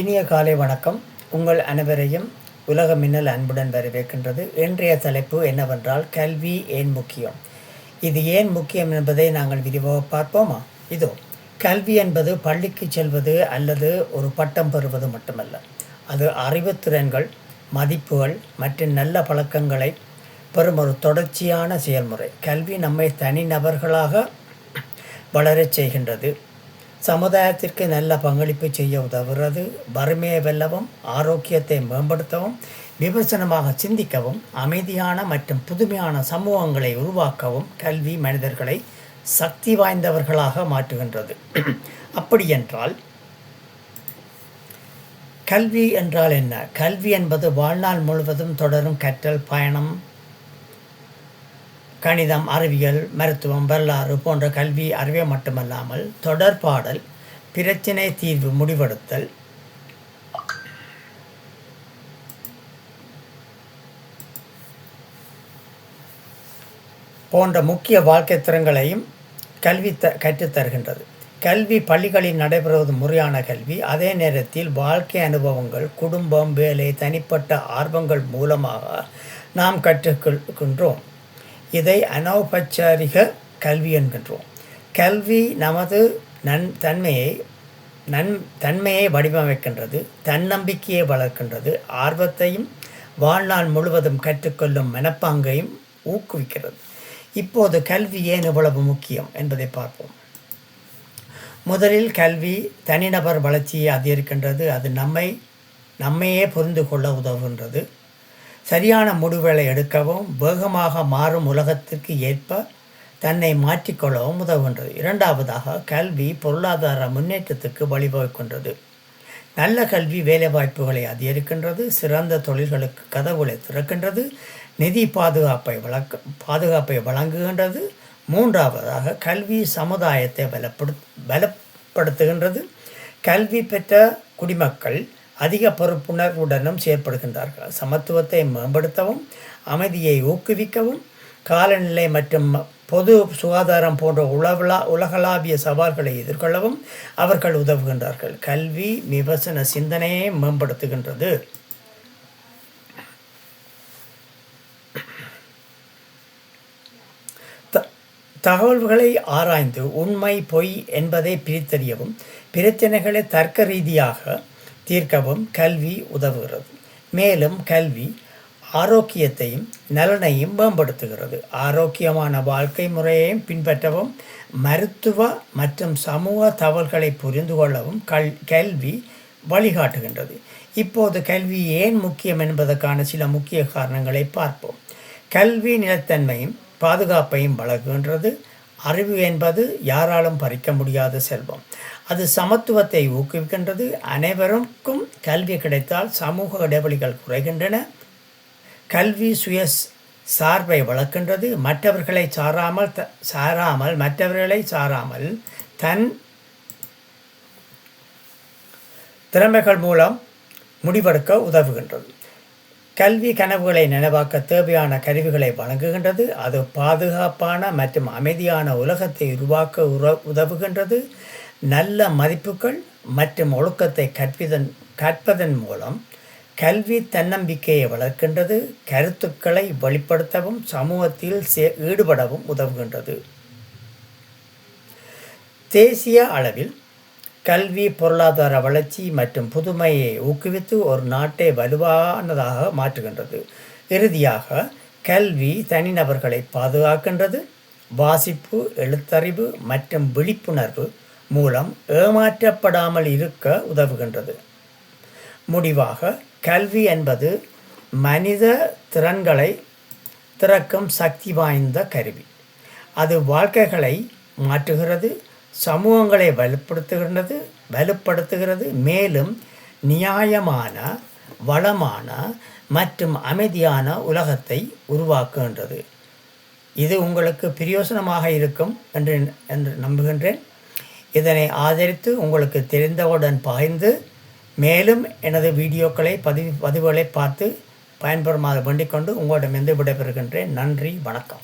இனிய காலை வணக்கம். உங்கள் அனைவரையும் உலக மின்னல் அன்புடன் வரவேற்கின்றது. இன்றைய தலைப்பு என்னவென்றால், கல்வி ஏன் முக்கியம். இது ஏன் முக்கியம் என்பதை நாங்கள் விரிவாக பார்ப்போமா? இதோ, கல்வி என்பது பள்ளிக்கு செல்வது அல்லது ஒரு பட்டம் பெறுவது மட்டுமல்ல. அது அறிவுத்திறன்கள், மதிப்புகள் மற்றும் நல்ல பழக்கங்களை பெறும் ஒரு தொடர்ச்சியான செயல்முறை. கல்வி நம்மை தனிநபர்களாக வளரச் செய்கின்றது, சமுதாயத்திற்கு நல்ல பங்களிப்பு செய்ய உதவுகிறது, வறுமையை வெல்லவும், ஆரோக்கியத்தை மேம்படுத்தவும், விமர்சனமாக சிந்திக்கவும், அமைதியான மற்றும் புதுமையான சமூகங்களை உருவாக்கவும் கல்வி மனிதர்களை சக்தி வாய்ந்தவர்களாக மாற்றுகின்றது. அப்படியென்றால் கல்வி என்றால் என்ன? கல்வி என்பது வாழ்நாள் முழுவதும் தொடரும் கற்றல் பயணம். கணிதம், அறிவியல், மருத்துவம், வரலாறு போன்ற கல்வி அறிவை மட்டுமல்லாமல் தொடர்பாடல், பிரச்சினை தீர்வு, முடிவெடுத்தல், போன்ற முக்கிய வாழ்க்கை திறன்களையும் கல்வி கற்றுத்தருகின்றது. கல்வி பள்ளிகளில் நடைபெறுவது முறையான கல்வி. அதே நேரத்தில் வாழ்க்கை அனுபவங்கள், குடும்பம், வேலை, தனிப்பட்ட ஆர்வங்கள் மூலமாக நாம் கற்றுக்கொள்கின்றோம். இதை அனௌபச்சாரிக கல்வி என்கின்றோம். கல்வி நமது தன்மையை வடிவமைக்கின்றது, தன்னம்பிக்கையை வளர்க்கின்றது, ஆர்வத்தையும் வாழ்நாள் முழுவதும் கற்றுக்கொள்ளும் மனப்பாங்கையும் ஊக்குவிக்கிறது. இப்போது கல்வி ஏன் இவ்வளவு முக்கியம் என்பதை பார்ப்போம். முதலில் கல்வி தனிநபர் வளர்ச்சியை அதிகரிக்கின்றது. அது நம்மையே புரிந்து கொள்ள உதவுகின்றது, சரியான முடிவுகளை எடுக்கவும், வேகமாக மாறும் உலகத்திற்கு ஏற்ப தன்னை மாற்றிக்கொள்ளவும் உதவுகின்றது. இரண்டாவதாக, கல்வி பொருளாதார முன்னேற்றத்துக்கு வழிவகுக்கின்றது. நல்ல கல்வி வேலைவாய்ப்புகளை அதிகரிக்கின்றது, சிறந்த தொழில்களுக்கு கதவுகளை திறக்கின்றது, நிதி பாதுகாப்பை வழங்குகின்றது. மூன்றாவதாக, கல்வி சமுதாயத்தை பலப்படுத்துகின்றது. கல்வி பெற்ற குடிமக்கள் அதிக பொறுப்புணர்வுடனும் செயற்படுகின்றார்கள். சமத்துவத்தை மேம்படுத்தவும், அமைதியை ஊக்குவிக்கவும், காலநிலை மற்றும் பொது சுகாதாரம் போன்ற உலகளாவிய சவால்களை எதிர்கொள்ளவும் அவர்கள் உதவுகின்றார்கள். கல்வி விமர்சன சிந்தனையை மேம்படுத்துகின்றது. தகவல்களை ஆராய்ந்து உண்மை பொய் என்பதை பிரித்தறியவும், பிரச்சனைகளை தர்க்க ரீதியாக தீர்க்கவும் கல்வி உதவுகிறது. மேலும் கல்வி ஆரோக்கியத்தையும் நலனையும் மேம்படுத்துகிறது. ஆரோக்கியமான வாழ்க்கை முறையையும் பின்பற்றவும், மருத்துவ மற்றும் சமூக தகவல்களை புரிந்து கொள்ளவும் கல்வி வழிகாட்டுகின்றது. இப்போது கல்வி ஏன் முக்கியம் என்பதற்கான சில முக்கிய காரணங்களை பார்ப்போம். கல்வி நிலைத்தன்மையும் பாதுகாப்பையும் வழங்குகின்றது. அறிவு என்பது யாராலும் பறிக்க முடியாத செல்வம். அது சமத்துவத்தை ஊக்குவிக்கின்றது. அனைவருக்கும் கல்வி கிடைத்தால் சமூக இடைவெளிகள் குறைகின்றன. கல்வி சுய சார்பை வளர்க்கின்றது. மற்றவர்களை சாராமல் தன் திறமைகள் மூலம் முடிவெடுக்க உதவுகின்றது. கல்வி கனவுகளை நினைவாக்க தேவையான கருவிகளை வழங்குகின்றது. அது பாதுகாப்பான மற்றும் அமைதியான உலகத்தை உருவாக்க உதவுகின்றது. நல்ல மதிப்புகள் மற்றும் ஒழுக்கத்தை கற்பதன் மூலம் கல்வி தன்னம்பிக்கையை வளர்க்கின்றது. கருத்துக்களை வெளிப்படுத்தவும், சமூகத்தில் ஈடுபடவும் உதவுகின்றது. தேசிய அளவில் கல்வி பொருளாதார வளர்ச்சி மற்றும் புதுமையை ஊக்குவித்து ஒரு நாட்டை வலுவானதாக மாற்றுகின்றது. இறுதியாக, கல்வி தனிநபர்களை பாதுகாக்கின்றது. வாசிப்பு, எழுத்தறிவு மற்றும் விழிப்புணர்வு மூலம் ஏமாற்றப்படாமல் இருக்க உதவுகின்றது. முடிவாக, கல்வி என்பது மனித திறன்களை திறக்கும் சக்தி வாய்ந்த கருவி. அது வாழ்க்கைகளை மாற்றுகிறது, சமூகங்களை வலுப்படுத்துகிறது, மேலும் நியாயமான, வளமான மற்றும் அமைதியான உலகத்தை உருவாக்குகின்றது. இது உங்களுக்கு பிரயோசனமாக இருக்கும் என்று நம்புகின்றேன். இதனை ஆதரித்து உங்களுக்கு தெரிந்தவுடன் பகிர்ந்து, மேலும் எனது வீடியோக்களை பதிவுகளை பார்த்து பயன்பெறுமாறு வேண்டிக் கொண்டு உங்களிடமிருந்து விடைபெறுகின்றேன். நன்றி, வணக்கம்.